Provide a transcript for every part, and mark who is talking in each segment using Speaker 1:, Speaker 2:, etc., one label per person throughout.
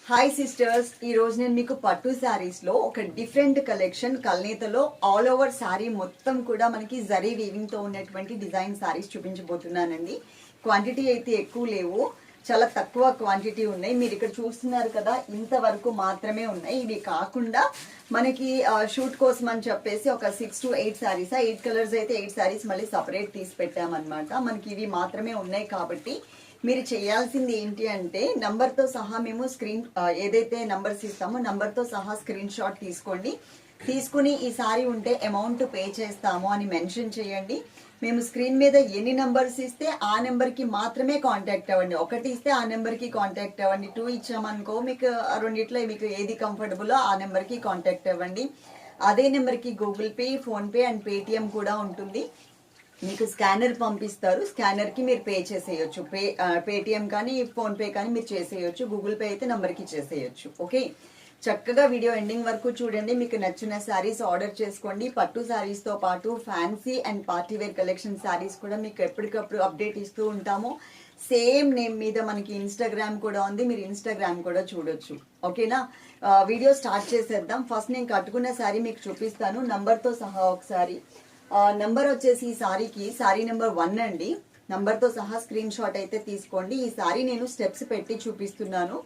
Speaker 1: Hi sisters, ఈ రోజు నేను మీకు పట్టు శారీస్ లో ఒక డిఫరెంట్ కలెక్షన్ కల్నేతలో ఆల్ ఓవర్ శారీ మొత్తం కూడా మనకి జరీ వీవింగ్ తో ఉన్నటువంటి డిజైన్ శారీస్ చూపించబోతున్నానండి. క్వాంటిటీ అయితే ఎక్కువ లేవు, చాలా తక్కువ క్వాంటిటీ ఉన్నాయి. మీరు ఇక్కడ చూస్తున్నారు కదా, ఇంతవరకు మాత్రమే ఉన్నాయి. ఇవి కాకుండా మనకి షూట్ కోసం అని చెప్పేసి ఒక 6 to 8 శారీస్, 8 కలర్స్ అయితే 8 శారీస్ మళ్ళీ సపరేట్ తీసి పెట్టామన్నమాట. మనకి ఇవి మాత్రమే ఉన్నాయి కాబట్టి మీరు చేయాల్సింది ఏంటి అంటే నంబర్తో సహా మేము ఏదైతే నంబర్స్ ఇస్తామో నంబర్తో సహా స్క్రీన్ షాట్ తీసుకుని ఈ సారీ ఉంటే అమౌంట్ పే చేస్తాము అని మెన్షన్ చేయండి. మేము స్క్రీన్ మీద ఎన్ని నంబర్స్ ఇస్తే ఆ నెంబర్కి మాత్రమే కాంటాక్ట్ అవ్వండి. 1 ఇస్తే ఆ నెంబర్కి కాంటాక్ట్ అవ్వండి, 2 ఇచ్చామనుకో మీకు రెండిట్లో మీకు ఏది కంఫర్టబుల్లో ఆ నెంబర్కి కాంటాక్ట్ అవ్వండి. అదే నెంబర్కి Google pay, PhonePe and Paytm కూడా ఉంటుంది. మీకు స్కానర్ పంపిస్తారు, స్కానర్ కి మీరు పే చేసేయచ్చు. పేటిఎం కానీ ఫోన్పే కానీ మీరు చేసేయచ్చు, గూగుల్ పే అయితే నంబర్కి చేసేయచ్చు. ఓకే, చక్కగా వీడియో ఎండింగ్ వరకు చూడండి. మీకు నచ్చిన శారీస్ ఆర్డర్ చేసుకోండి. పట్టు శారీస్ తో పాటు fancy and party wear collection saris కూడా మీకు ఎప్పటికప్పుడు అప్డేట్ ఇస్తూ ఉంటాము. సేమ్ నేమ్ మీద మనకి ఇన్స్టాగ్రామ్ కూడా ఉంది, మీరు ఇన్స్టాగ్రామ్ కూడా చూడొచ్చు. ఓకేనా, వీడియో స్టార్ట్ చేసేద్దాం. ఫస్ట్ నేను కట్టుకున్న శారీ మీకు చూపిస్తాను నంబర్తో సహా ఒకసారి. నంబర్ వచ్చేసి ఈ సారీకి సారీ నెంబర్ 1 అండి. నంబర్తో సహా స్క్రీన్ షాట్ అయితే తీసుకోండి. ఈ సారీ నేను స్టెప్స్ పెట్టి చూపిస్తున్నాను,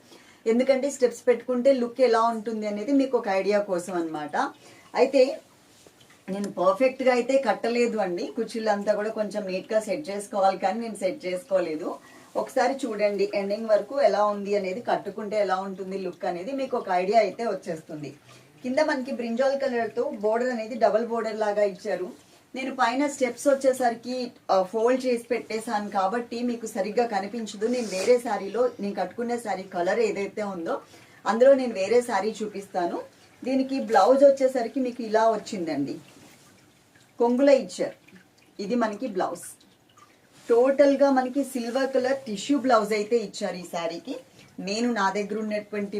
Speaker 1: ఎందుకంటే స్టెప్స్ పెట్టుకుంటే లుక్ ఎలా ఉంటుంది అనేది మీకు ఒక ఐడియా కోసం అనమాట. అయితే నేను పర్ఫెక్ట్గా అయితే కట్టలేదు అండి, కుర్చీలంతా కూడా కొంచెం నీట్గా సెట్ చేసుకోవాలి, కానీ నేను సెట్ చేసుకోలేదు. ఒకసారి చూడండి ఎండింగ్ వరకు ఎలా ఉంది అనేది, కట్టుకుంటే ఎలా ఉంటుంది లుక్ అనేది మీకు ఒక ఐడియా అయితే వచ్చేస్తుంది. కింద మనకి బ్రింజాల్ కలర్తో బోర్డర్ అనేది డబల్ బోర్డర్ లాగా ఇచ్చారు. నేను పైన స్టెప్స్ వచ్చేసరికి ఫోల్డ్ చేసి పెట్టేశాను కాబట్టి మీకు సరిగ్గా కనిపించదు. నేను వేరే శారీలో, నేను కట్టుకునే శారీ కలర్ ఏదైతే ఉందో అందులో నేను వేరే శారీ చూపిస్తాను. దీనికి బ్లౌజ్ వచ్చేసరికి మీకు ఇలా వచ్చిందండి, కొంగులో ఇచ్చారు. ఇది మనకి బ్లౌజ్, టోటల్గా మనకి సిల్వర్ కలర్ టిష్యూ బ్లౌజ్ అయితే ఇచ్చారు ఈ శారీకి. నేను నా దగ్గర ఉన్నటువంటి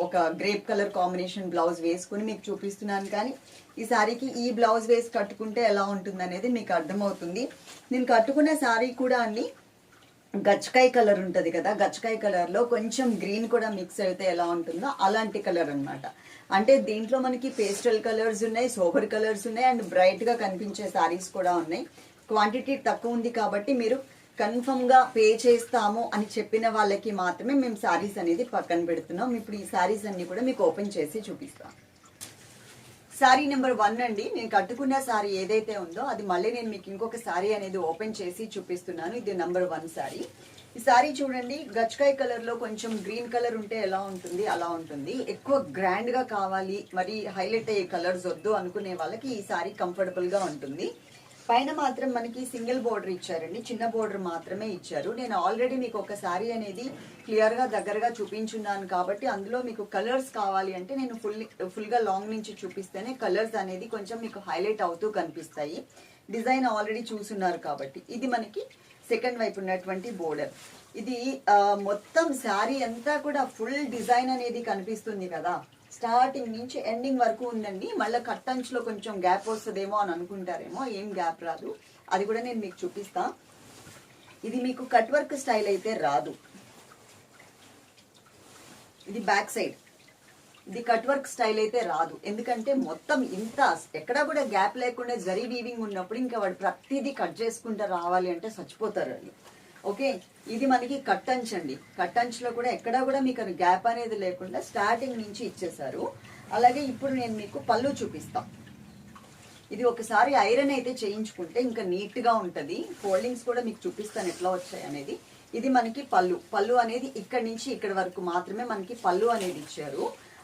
Speaker 1: ఒక గ్రేప్ కలర్ కాంబినేషన్ బ్లౌజ్ వేసుకుని మీకు చూపిస్తున్నాను, కానీ ఈ శారీకి ఈ బ్లౌజ్ వేసి కట్టుకుంటే ఎలా ఉంటుంది అనేది మీకు అర్థమవుతుంది. నేను కట్టుకునే శారీ కూడా అండి గచ్చకాయ కలర్ ఉంటుంది కదా, గచ్చకాయ కలర్లో కొంచెం గ్రీన్ కూడా మిక్స్ అయితే ఎలా ఉంటుందో అలాంటి కలర్ అనమాట. అంటే దీంట్లో మనకి పేస్టల్ కలర్స్ ఉన్నాయి, సోబర్ కలర్స్ ఉన్నాయి అండ్ బ్రైట్గా కనిపించే శారీస్ కూడా ఉన్నాయి. క్వాంటిటీ తక్కువ ఉంది కాబట్టి మీరు కన్ఫర్మ్గా పే చేస్తాము అని చెప్పిన వాళ్ళకి మాత్రమే మేము శారీస్ అనేది పక్కన పెడుతున్నాం. ఇప్పుడు ఈ శారీస్ అన్ని కూడా మీకు ఓపెన్ చేసి చూపిస్తాం. శారీ నెంబర్ 1 అండి. నేను కట్టుకున్న శారీ ఏదైతే ఉందో అది మళ్ళీ నేను మీకు ఇంకొక శారీ అనేది ఓపెన్ చేసి చూపిస్తున్నాను. ఇది నెంబర్ 1 శారీ. ఈ శారీ చూడండి, గచ్చకాయ కలర్లో కొంచెం గ్రీన్ కలర్ ఉంటే ఎలా ఉంటుంది అలా ఉంటుంది. ఎక్కువ గ్రాండ్గా కావాలి, మరి హైలైట్ అయ్యే కలర్స్ వద్దు అనుకునే వాళ్ళకి ఈ శారీ కంఫర్టబుల్గా ఉంటుంది. పైన మాత్రం మనకి సింగిల్ బోర్డర్ ఇచ్చారండి, చిన్న బోర్డర్ మాత్రమే ఇచ్చారు. నేను ఆల్రెడీ మీకు ఒక శారీ అనేది క్లియర్గా దగ్గరగా చూపించున్నాను కాబట్టి అందులో మీకు కలర్స్ కావాలి అంటే నేను ఫుల్గా లాంగ్ నుంచి చూపిస్తేనే కలర్స్ అనేది కొంచెం మీకు హైలైట్ అవుతూ కనిపిస్తాయి. డిజైన్ ఆల్రెడీ చూసున్నారు కాబట్టి. ఇది మనకి సెకండ్ వైపు ఉన్నటువంటి బోర్డర్. ఇది మొత్తం శారీ అంతా కూడా ఫుల్ డిజైన్ అనేది కనిపిస్తుంది కదా, స్టార్టింగ్ నుంచి ఎండింగ్ వరకు ఉందండి. మళ్ళీ కట్టంచులో కొంచెం గ్యాప్ వస్తుందేమో అని అనుకుంటారేమో, ఏం గ్యాప్ రాదు, అది కూడా నేను మీకు చూపిస్తా. ఇది మీకు కట్ వర్క్ స్టైల్ అయితే రాదు, ఇది బ్యాక్ సైడ్. ఇది కట్ వర్క్ స్టైల్ అయితే రాదు, ఎందుకంటే మొత్తం ఇంత ఎక్కడా కూడా గ్యాప్ లేకుండా జరీ వీవింగ్ ఉన్నప్పుడు ఇంకా వాడు ప్రతిదీ కట్ చేసుకుంటూ రావాలి అంటే చచ్చిపోతారు అని. ఓకే, ఇది మనకి కట్టంచ్ అండి. కట్టంచ్లో కూడా ఎక్కడా కూడా మీకు గ్యాప్ అనేది లేకుండా స్టార్టింగ్ నుంచి ఇచ్చేసారు. అలాగే ఇప్పుడు నేను మీకు పళ్ళు చూపిస్తాను. ఇది ఒకసారి ఐరన్ అయితే చేయించుకుంటే ఇంకా నీట్గా ఉంటుంది. ఫోల్డింగ్స్ కూడా మీకు చూపిస్తాను ఎట్లా వచ్చాయి అనేది. ఇది మనకి పళ్ళు అనేది ఇక్కడి నుంచి ఇక్కడి వరకు మాత్రమే మనకి పళ్ళు అనేది ఇచ్చారు.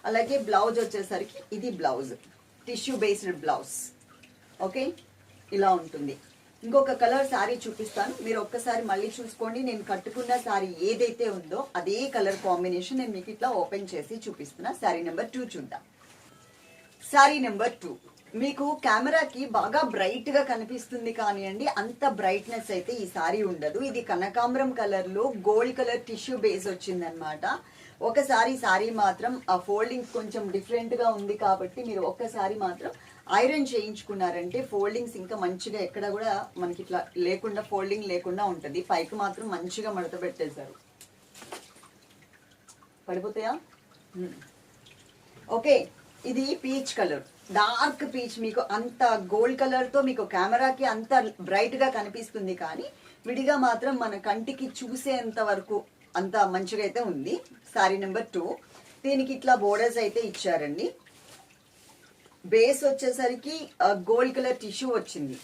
Speaker 1: అలాగే బ్లౌజ్ వచ్చేసరికి ఇది blouse, tissue based blouse. Okay, ఇలా ఉంటుంది. ఇంకొక కలర్ శారీ చూపిస్తాను, మీరు ఒక్కసారి మళ్ళీ చూసుకోండి. నేను కట్టుకున్న శారీ ఏదైతే ఉందో అదే కలర్ కాంబినేషన్ నేను మీకు ఇట్లా ఓపెన్ చేసి చూపిస్తున్నా. శారీ నెంబర్ 2 చూద్దాం. శారీ నెంబర్ 2 మీకు కెమెరాకి బాగా బ్రైట్ గా కనిపిస్తుంది కానివ్వండి, అంత బ్రైట్నెస్ అయితే ఈ శారీ ఉండదు. ఇది కనకాంబరం కలర్ లో గోల్డ్ కలర్ టిష్యూ బేస్ వచ్చిందనమాట. ఒకసారి శారీ మాత్రం ఆ ఫోల్డింగ్ కొంచెం డిఫరెంట్ గా ఉంది కాబట్టి మీరు ఒక్కసారి మాత్రం ఐరన్ చేయించుకున్నారంటే ఫోల్డింగ్స్ ఇంకా మంచిగా ఎక్కడ కూడా మనకి ఇట్లా లేకుండా, ఫోల్డింగ్ లేకుండా ఉంటుంది. పైకి మాత్రం మంచిగా మడత పెట్టేశారు. పడిపోతాయా? ఓకే, ఇది పీచ్ కలర్, డార్క్ పీచ్. మీకు అంత గోల్డ్ కలర్ తో మీకు కెమెరాకి అంత బ్రైట్ గా కనిపిస్తుంది, కానీ విడిగా మాత్రం మన కంటికి చూసేంత వరకు అంత మంచిగా అయితే ఉంది. Sorry number 2. దీనికి ఇట్లా బోర్డర్స్ అయితే ఇచ్చారండి. బేస్ వచ్చేసరికి గోల్డ్ కలర్ టిష్యూ వచ్చింది.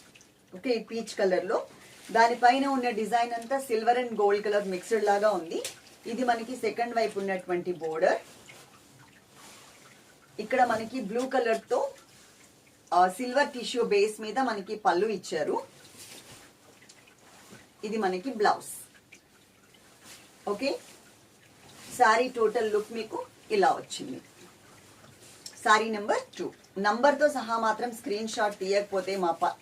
Speaker 1: ఓకే, పీచ్ కలర్ లో దానిపైన ఉన్న డిజైన్ అంతా silver and gold colour mixed లాగా ఉంది. ఇది మనకి సెకండ్ వైపు ఉన్నటువంటి బోర్డర్. ఇక్కడ మనకి బ్లూ కలర్ తో సిల్వర్ టిష్యూ బేస్ మీద మనకి పళ్ళు ఇచ్చారు. ఇది మనకి blouse. Okay, sorry total look మీకు ఇలా వచ్చింది. Sorry number 2. నంబర్తో సహా మాత్రం స్క్రీన్ షాట్ తీయకపోతే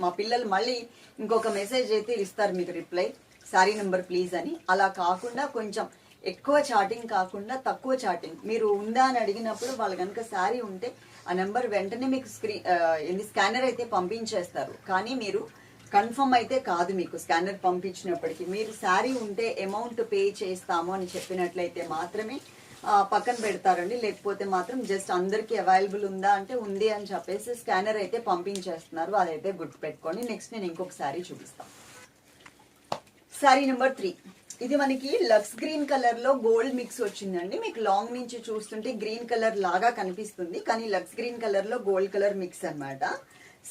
Speaker 1: మా పిల్లలు మళ్ళీ ఇంకొక మెసేజ్ అయితే ఇస్తారు మీకు రిప్లై, సారీ నెంబర్ ప్లీజ్ అని. అలా కాకుండా కొంచెం ఎక్కువ చాటింగ్ కాకుండా తక్కువ చాటింగ్. మీరు ఉందా అని అడిగినప్పుడు వాళ్ళు కనుక శారీ ఉంటే ఆ నెంబర్ వెంటనే మీకు స్కానర్ అయితే పంపించేస్తారు. కానీ మీరు కన్ఫర్మ్ అయితే కాదు, మీకు స్కానర్ పంపించినప్పటికీ మీరు శారీ ఉంటే అమౌంట్ పే చేస్తాము అని చెప్పినట్లయితే మాత్రమే పక్కన పెడతారండి. లేకపోతే మాత్రం జస్ట్ అందరికి అవైలబుల్ ఉందా అంటే ఉంది అని చెప్పేసి స్కానర్ అయితే పంపించేస్తున్నారు. అదైతే గుర్తుపెట్టుకోండి. నెక్స్ట్ నేను ఇంకొక శారీ చూపిస్తాను. శారీ నెంబర్ 3. ఇది మనకి లక్స్ గ్రీన్ కలర్ లో గోల్డ్ మిక్స్ వచ్చిందండి. మీకు లాంగ్ నుంచి చూస్తుంటే గ్రీన్ కలర్ లాగా కనిపిస్తుంది, కానీ లక్స్ గ్రీన్ కలర్ లో గోల్డ్ కలర్ మిక్స్ అన్నమాట.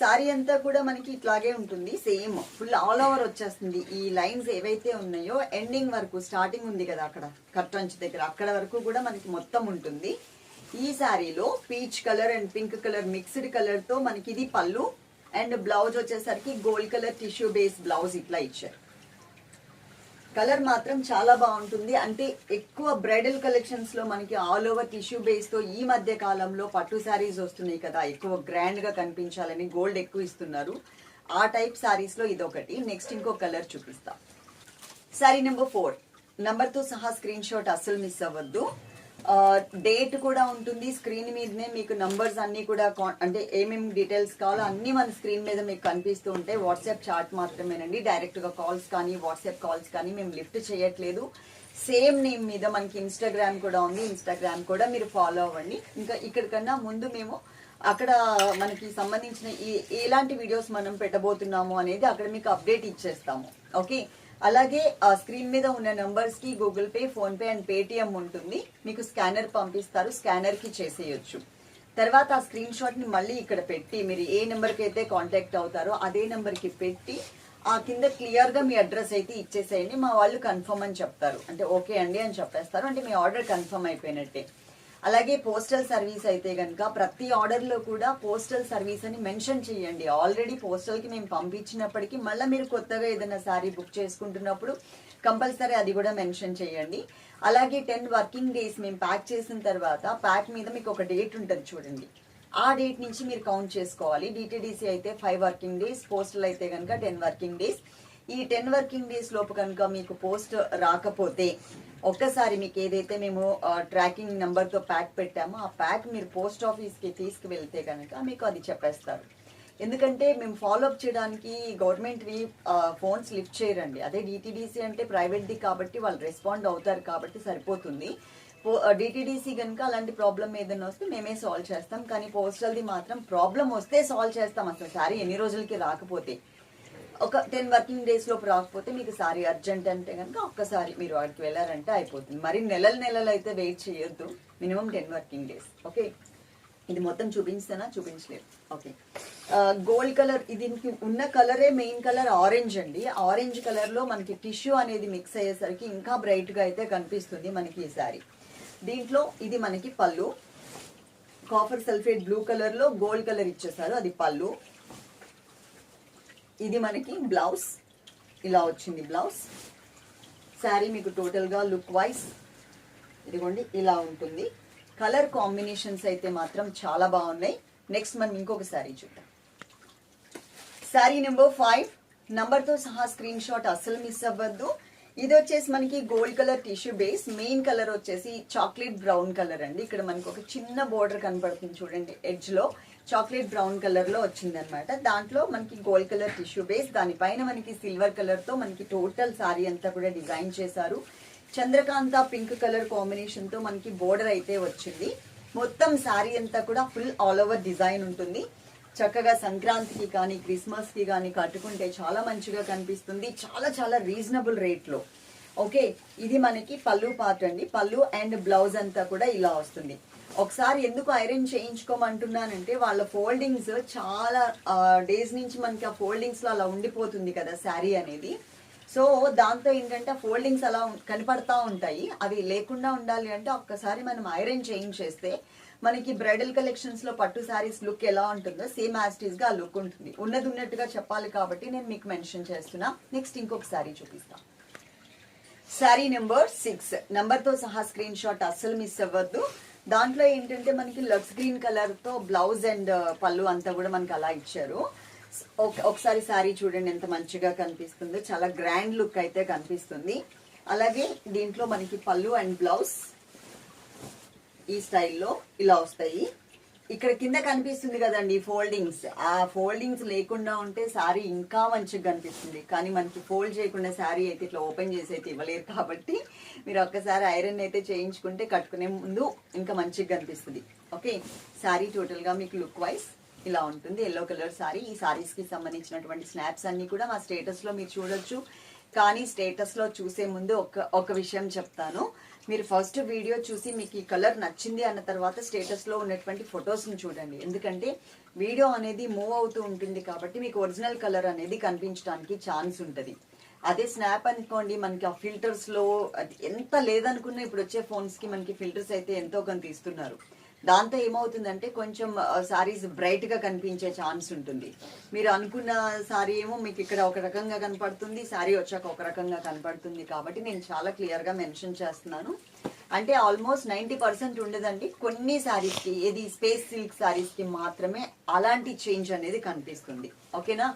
Speaker 1: సారీ అంతా కూడా మనకి ఇట్లాగే ఉంటుంది, సేమ్ ఫుల్ ఆల్ ఓవర్ వచ్చేస్తుంది. ఈ లైన్స్ ఏవైతే ఉన్నాయో ఎండింగ్ వరకు, స్టార్టింగ్ ఉంది కదా అక్కడ కట్టంచు దగ్గర, అక్కడ వరకు కూడా మనకి మొత్తం ఉంటుంది. ఈ శారీలో peach colour and pink colour mixed colour తో మనకి ఇది పళ్ళు అండ్ బ్లౌజ్ వచ్చేసరికి gold colour tissue base blouse ఇట్లా ఇచ్చారు. కలర్ మాత్రం చాలా బాగుంటుంది. అంటే ఎక్కువ బ్రైడల్ కలెక్షన్స్ లో మనకి ఆల్ ఓవర్ టిష్యూ బేస్ తో ఈ మధ్య కాలంలో పట్టు శారీస్ వస్తున్నాయి కదా, ఎక్కువ గ్రాండ్ గా కనిపించాలని గోల్డ్ ఎక్కువ ఇస్తున్నారు. ఆ టైప్ శారీస్ లో ఇదొకటి. నెక్స్ట్ ఇంకో కలర్ చూపిస్తా. శారీ నెంబర్ 4. నంబర్ తో సహా స్క్రీన్ షాట్ అస్సలు మిస్ అవ్వద్దు. డేట్ కూడా ఉంటుంది స్క్రీన్ మీదనే. మీకు నంబర్స్ అన్ని కూడా అంటే ఏమేమి డీటెయిల్స్ కావాలో అన్ని మన స్క్రీన్ మీద మీకు కనిపిస్తూ ఉంటాయి. వాట్సాప్ చాట్ మాత్రమేనండి, డైరెక్ట్ గా కాల్స్ కానీ వాట్సాప్ కాల్స్ కానీ మేము లిఫ్ట్ చేయట్లేదు. సేమ్ నేమ్ మీద మనకి ఇన్స్టాగ్రామ్ కూడా ఉంది, ఇన్స్టాగ్రామ్ కూడా మీరు ఫాలో అవ్వండి. ఇంకా ఇక్కడికన్నా ముందు మేము అక్కడ మనకి సంబంధించిన ఎలాంటి వీడియోస్ మనం పెట్టబోతున్నాము అనేది అక్కడ మీకు అప్డేట్ ఇచ్చేస్తాము. ఓకే, అలాగే ఆ స్క్రీన్ మీద ఉన్న నంబర్స్ కి Google pay, phone pay and Paytm ఉంటుంది. మీకు స్కానర్ పంపిస్తారు, స్కానర్ కి చేసేయచ్చు. తర్వాత ఆ స్క్రీన్ షాట్ ని మళ్ళీ ఇక్కడ పెట్టి మీరు ఏ నెంబర్ కి అయితే కాంటాక్ట్ అవుతారో అదే నెంబర్ కి పెట్టి ఆ కింద క్లియర్ గా మీ అడ్రస్ అయితే ఇచ్చేసేయండి. మా వాళ్ళు కన్ఫర్మ్ అని చెప్తారు, అంటే ఓకే అండి అని చెప్పేస్తారు, అంటే మీ ఆర్డర్ కన్ఫర్మ్ అయిపోయినట్టే. అలాగే పోస్టల్ సర్వీస్ అయితే కనుక ప్రతి ఆర్డర్ లో కూడా పోస్టల్ సర్వీస్ అని మెన్షన్ చేయండి. ఆల్రెడీ పోస్టల్ కి మేము పంపించినప్పటికీ మళ్ళీ మీరు కొత్తగా ఏదైనా శారీ బుక్ చేసుకుంటున్నప్పుడు కంపల్సరీ అది కూడా మెన్షన్ చేయండి. అలాగే 10 వర్కింగ్ డేస్ మేము ప్యాక్ చేసిన తర్వాత ప్యాక్ మీద మీకు ఒక డేట్ ఉంటుంది చూడండి, ఆ డేట్ నుంచి మీరు కౌంట్ చేసుకోవాలి. డిటిడిసి అయితే 5 వర్కింగ్ డేస్, పోస్టల్ అయితే కనుక 10 వర్కింగ్ డేస్. ఈ 10 వర్కింగ్ డేస్ లోపు కనుక మీకు పోస్ట్ రాకపోతే ఒక్కసారి మీకు ఏదైతే మేము ట్రాకింగ్ నెంబర్ తో ప్యాక్ పెట్టామో ఆ ప్యాక్ మీరు పోస్ట్ ఆఫీస్ కి తీసుకువెళ్తే కనుక మీకు అది చెప్పేస్తారు. ఎందుకంటే మేము ఫాలోఅప్ చేయడానికి గవర్నమెంట్ ఫోన్స్ లిఫ్ట్ చేయరండి. అదే డిటిడిసి అంటే ప్రైవేట్ది కాబట్టి వాళ్ళు రెస్పాండ్ అవుతారు కాబట్టి సరిపోతుంది. డిటిడిసి కనుక అలాంటి ప్రాబ్లం ఏదైనా వస్తే మేమే సాల్వ్ చేస్తాం, కానీ పోస్టల్ది మాత్రం ప్రాబ్లం వస్తే సాల్వ్ చేస్తాం. అసలు సారీ ఎన్ని రోజులకి రాకపోతే, ఒక 10 వర్కింగ్ డేస్ లోపు రాకపోతే మీకు సారీ అర్జెంట్ అంటే కనుక ఒక్కసారి మీరు వాడికి వెళ్ళారంటే అయిపోతుంది. మరి నెలలు అయితే వెయిట్ చేయొద్దు, మినిమం 10 వర్కింగ్ డేస్. ఓకే, ఇది మొత్తం చూపించానా? చూపించలేదు. ఓకే, గోల్డ్ కలర్, దీనికి ఉన్న కలరే మెయిన్ కలర్ ఆరెంజ్ అండి. ఆరెంజ్ కలర్ లో మనకి టిష్యూ అనేది మిక్స్ అయ్యేసరికి ఇంకా బ్రైట్ గా అయితే కనిపిస్తుంది మనకి ఈ సారీ. దీంట్లో ఇది మనకి పళ్ళు, కాపర్ సల్ఫేట్ బ్లూ కలర్ లో గోల్డ్ కలర్ ఇచ్చేసారు, అది పళ్ళు. ఇది మనకి బ్లౌజ్, ఇలా వచ్చింది బ్లౌజ్. శారీ మీకు టోటల్ గా లుక్ వైజ్ ఇదిగోండి ఇలా ఉంటుంది. కలర్ కాంబినేషన్స్ అయితే మాత్రం చాలా బాగున్నాయి. నెక్స్ట్ మనం ఇంకొక శారీ చూద్దాం. శారీ నెంబర్ 5. నంబర్తో సహా స్క్రీన్ షాట్ అస్సలు మిస్ అవ్వద్దు. ఇది వచ్చేసి మనకి gold colour tissue base, main colour వచ్చేసి చాక్లెట్ బ్రౌన్ కలర్ అండి. ఇక్కడ మనకి ఒక చిన్న బోర్డర్ కనపడుతుంది చూడండి, ఎడ్జ్ లో చాక్లెట్ బ్రౌన్ కలర్ లో వచ్చింది అనమాట. దాంట్లో మనకి గోల్డ్ కలర్ టిష్యూ బేస్, దానిపైన మనకి సిల్వర్ కలర్ తో మనకి టోటల్ సారీ అంతా కూడా డిజైన్ చేశారు. చంద్రకాంత పింక్ కలర్ కాంబినేషన్ తో మనకి బోర్డర్ అయితే వచ్చింది. మొత్తం శారీ అంతా కూడా ఫుల్ ఆల్ ఓవర్ డిజైన్ ఉంటుంది. చక్కగా సంక్రాంతికి కానీ క్రిస్మస్ కి కానీ కట్టుకుంటే చాలా మంచిగా కనిపిస్తుంది. చాలా చాలా రీజనబుల్ రేట్ లో. ఓకే, ఇది మనకి పళ్ళు పార్ట్ అండి. పళ్ళు అండ్ బ్లౌజ్ అంతా కూడా ఇలా వస్తుంది. ఒకసారి ఎందుకు ఐరన్ చేయించుకోమంటున్నానంటే వాళ్ళ ఫోల్డింగ్స్ చాలా డేస్ నుంచి మనకి ఆ ఫోల్డింగ్స్ లో అలా ఉండిపోతుంది కదా శారీ అనేది. సో దాంతో ఏంటంటే ఫోల్డింగ్స్ అలా కనపడతా ఉంటాయి. అవి లేకుండా ఉండాలి అంటే ఒక్కసారి మనం ఐరన్ చేయించేస్తే మనకి బ్రైడల్ కలెక్షన్స్ లో పట్టు శారీస్ లుక్ ఎలా ఉంటుందో సేమ్ యాస్టీస్ గా ఆ లుక్ ఉంటుంది. ఉన్నది ఉన్నట్టుగా చెప్పాలి కాబట్టి నేను మీకు మెన్షన్ చేస్తున్నా. నెక్స్ట్ ఇంకొక శారీ చూపిస్తా. శారీ నెంబర్ 6 నెంబర్ తో సహా స్క్రీన్ షాట్ అస్సలు మిస్ అవ్వద్దు. దాంట్లో ఏంటంటే మనకి లక్స్ గ్రీన్ కలర్ తో బ్లౌజ్ అండ్ పళ్ళు అంతా కూడా మనకి అలా ఇచ్చారు. ఒకసారి శారీ చూడండి ఎంత మంచిగా కనిపిస్తుందో. చాలా గ్రాండ్ లుక్ అయితే కనిపిస్తుంది. అలాగే దీంట్లో మనకి పళ్ళు అండ్ బ్లౌజ్ ఈ స్టైల్లో ఇలా వస్తాయి. ఇక్కడ కింద కనిపిస్తుంది కదండి ఫోల్డింగ్స్. ఆ ఫోల్డింగ్స్ లేకుండా ఉంటే శారీ ఇంకా మంచిగా కనిపిస్తుంది. కానీ మనకి ఫోల్డ్ చేయకుండా శారీ అయితే ఇట్లా ఓపెన్ చేసి అయితే ఇవ్వలేరు కాబట్టి మీరు ఒక్కసారి ఐరన్ అయితే చేయించుకుంటే కట్టుకునే ముందు ఇంకా మంచిగా కనిపిస్తుంది. ఓకే, శారీ టోటల్ గా మీకు లుక్ వైజ్ ఇలా ఉంటుంది. Yellow colour sari. ఈ శారీస్ కి సంబంధించినటువంటి స్నాప్స్ అన్ని కూడా మా స్టేటస్ లో మీరు చూడొచ్చు. కానీ స్టేటస్ లో చూసే ముందు ఒక విషయం చెప్తాను. మీరు ఫస్ట్ వీడియో చూసి మీకు ఈ కలర్ నచ్చింది అన్న తర్వాత స్టేటస్ లో ఉన్నటువంటి ఫొటోస్ ని చూడండి. ఎందుకంటే వీడియో అనేది మూవ్ అవుతూ ఉంటుంది కాబట్టి మీకు ఒరిజినల్ కలర్ అనేది కనిపించడానికి ఛాన్స్ ఉంటుంది. అదే స్నాప్ అనుకోండి, మనకి ఆ ఫిల్టర్స్ లో ఎంత లేదనుకున్నా ఇప్పుడు వచ్చే ఫోన్స్ కి మనకి ఫిల్టర్స్ అయితే ఎంతో కొంత ఇస్తున్నారు. దాంతో ఏమవుతుందంటే కొంచెం సారీస్ బ్రైట్ గా కనిపించే ఛాన్స్ ఉంటుంది. మీరు అనుకున్న సారీ ఏమో మీకు ఇక్కడ ఒక రకంగా కనపడుతుంది, సారీ వచ్చాక ఒక రకంగా కనపడుతుంది. కాబట్టి నేను చాలా క్లియర్ గా మెన్షన్ చేస్తున్నాను. అంటే ఆల్మోస్ట్ 90% ఉండదండి. కొన్ని సారీస్ కి, ఏది స్పేస్ సిల్క్ సారీస్ కి మాత్రమే అలాంటి చేంజ్ అనేది కనిపిస్తుంది. ఓకేనా,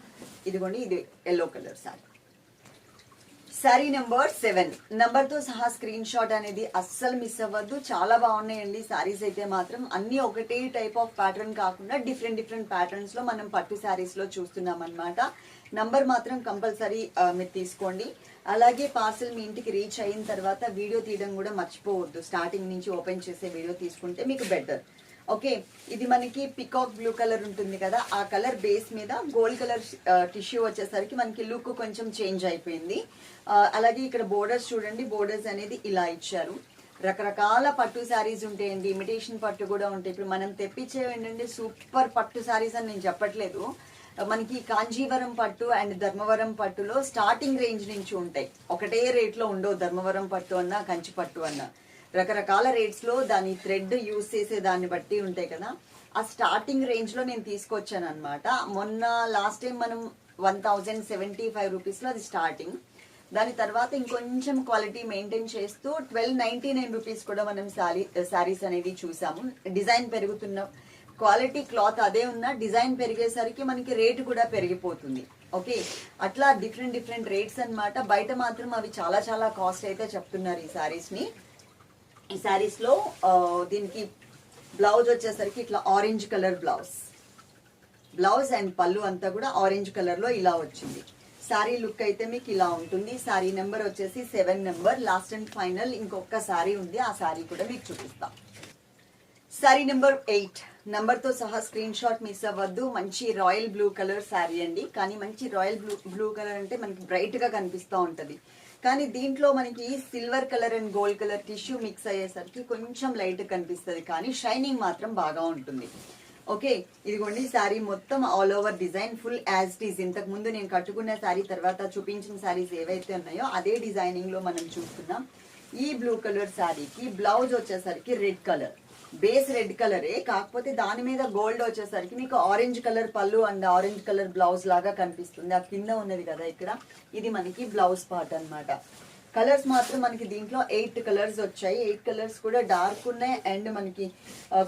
Speaker 1: ఇదిగోండి ఇది yellow colour sorry. Sari number 7 number తో సహా స్క్రీన్ షాట్ అనేది అస్సలు మిస్ అవ్వద్దు. చాలా బాగున్నాయండి శారీస్ అయితే మాత్రం. అన్ని ఒకటే టైప్ ఆఫ్ ప్యాటర్న్ కాకుండా డిఫరెంట్ డిఫరెంట్ ప్యాటర్న్స్ లో మనం పట్టు శారీస్ లో చూస్తున్నాం అనమాట. నంబర్ మాత్రం కంపల్సరీ మీరు తీసుకోండి. అలాగే పార్సల్ మీ ఇంటికి రీచ్ అయిన తర్వాత వీడియో తీయడం కూడా మర్చిపోవద్దు. స్టార్టింగ్ నుంచి ఓపెన్ చేసే వీడియో తీసుకుంటే మీకు బెటర్. ఓకే, ఇది మనకి పికాక్ బ్లూ కలర్ ఉంటుంది కదా, ఆ కలర్ బేస్ మీద గోల్డ్ కలర్ టిష్యూ వచ్చేసరికి మనకి లుక్ కొంచెం చేంజ్ అయిపోయింది. అలాగే ఇక్కడ బోర్డర్స్ చూడండి, బోర్డర్స్ అనేది ఇలా ఇచ్చారు. రకరకాల పట్టు శారీస్ ఉంటాయండి, ఇమిటేషన్ పట్టు కూడా ఉంటాయి. ఇప్పుడు మనం తెప్పించేవి ఏంటంటే సూపర్ పట్టు శారీస్ అని నేను చెప్పట్లేదు. మనకి కాంజీవరం పట్టు అండ్ ధర్మవరం పట్టులో స్టార్టింగ్ రేంజ్ నుంచి ఉంటాయి. ఒకటే రేట్ లో ఉండవు. ధర్మవరం పట్టు అన్నా కంచి పట్టు అన్నా రకరకాల రేట్స్ లో దాని థ్రెడ్ యూజ్ చేసే దాన్ని బట్టి ఉంటాయి కదా. ఆ స్టార్టింగ్ రేంజ్ లో నేను తీసుకొచ్చాను అనమాట. మొన్న లాస్ట్ టైం మనం 1075 రూపీస్ లో అది స్టార్టింగ్. దాని తర్వాత ఇంకొంచెం క్వాలిటీ మెయింటైన్ చేస్తూ 1299 రూపీస్ కూడా మనం శారీస్ అనేది చూసాము. డిజైన్ పెరుగుతున్న క్వాలిటీ క్లాత్ అదే ఉన్నా డిజైన్ పెరిగేసరికి మనకి రేటు కూడా పెరిగిపోతుంది. ఓకే, అట్లా డిఫరెంట్ డిఫరెంట్ రేట్స్ అన్నమాట. బయట మాత్రం అవి చాలా చాలా కాస్ట్ అయితే చెప్తున్నారు ఈ శారీస్ ని. ఈ శారీస్ లో దీనికి బ్లౌజ్ వచ్చేసరికి ఇట్లా ఆరెంజ్ కలర్ బ్లౌజ్ అండ్ పళ్ళు అంతా కూడా ఆరెంజ్ కలర్ లో ఇలా వచ్చింది. శారీ లుక్ అయితే మీకు ఇలా ఉంటుంది. శారీ నెంబర్ వచ్చేసి 7 నెంబర్. లాస్ట్ అండ్ ఫైనల్ ఇంకొక శారీ ఉంది, ఆ శారీ కూడా మీకు చూపిస్తాం. శారీ నెంబర్ 8 నెంబర్ తో సహా స్క్రీన్ షాట్ మిస్ అవ్వద్దు. మంచి రాయల్ బ్లూ కలర్ శారీ అండి. కానీ మంచి రాయల్ బ్లూ కలర్ అంటే మనకి బ్రైట్ గా కనిపిస్తూ ఉంటది. కానీ దీంట్లో మనకి silver colour and gold colour tissue mix అయ్యేసరికి కొంచెం లైట్ కనిపిస్తుంది, కానీ షైనింగ్ మాత్రం బాగా ఉంటుంది. ఓకే, ఇదిగోండి శారీ మొత్తం all over design full as it is. ఇంతకు ముందు నేను కట్టుకున్న శారీ తర్వాత చూపించిన శారీస్ ఏవైతే ఉన్నాయో అదే డిజైనింగ్ లో మనం చూస్తున్నాం. ఈ బ్లూ కలర్ శారీకి బ్లౌజ్ వచ్చేసరికి రెడ్ కలర్, బేస్ రెడ్ కలరే, కాకపోతే దాని మీద గోల్డ్ వచ్చేసరికి మీకు ఆరెంజ్ కలర్ పళ్ళు అండ్ ఆరెంజ్ కలర్ బ్లౌజ్ లాగా కనిపిస్తుంది. ఆ కింద ఉన్నది కదా ఇక్కడ, ఇది మనకి బ్లౌజ్ పార్ట్ అన్నమాట. కలర్స్ మాత్రం మనకి దీంట్లో 8 కలర్స్ వచ్చాయి. 8 కలర్స్ కూడా డార్క్ ఉన్నాయి అండ్ మనకి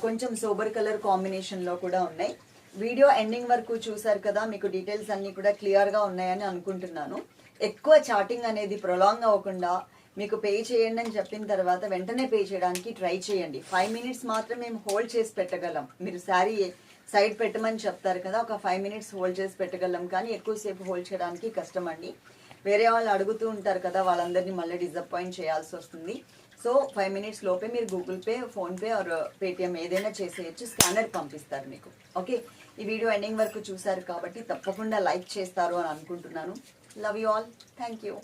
Speaker 1: కొంచెం సోబర్ కలర్ కాంబినేషన్ లో కూడా ఉన్నాయి. వీడియో ఎండింగ్ వరకు చూసారు కదా, మీకు డీటెయిల్స్ అన్ని కూడా క్లియర్ గా ఉన్నాయని అనుకుంటున్నాను. ఎక్కువ చాటింగ్ అనేది ప్రొలాంగ్ అవ్వకుండా మీకు పే చేయండి అని చెప్పిన తర్వాత వెంటనే పే చేయడానికి ట్రై చేయండి. 5 మినిట్స్ మాత్రం మేము హోల్డ్ చేసి పెట్టగలం. మీరు శారీ సైడ్ పెట్టమని చెప్తారు కదా, ఒక 5 మినిట్స్ హోల్డ్ చేసి పెట్టగలం, కానీ ఎక్కువసేపు హోల్డ్ చేయడానికి కష్టం అండి. వేరే వాళ్ళు అడుగుతూ ఉంటారు కదా, వాళ్ళందరినీ మళ్ళీ డిసప్పాయింట్ చేయాల్సి వస్తుంది. సో 5 minutes లోపే మీరు Google pay, PhonePe are Paytm ఏదైనా చేసేయచ్చు, స్కానర్ పంపిస్తారు మీకు. ఓకే, ఈ వీడియో ఎండింగ్ వరకు చూసారు కాబట్టి తప్పకుండా లైక్ చేస్తారు అని అనుకుంటున్నాను. Love you all, thank you.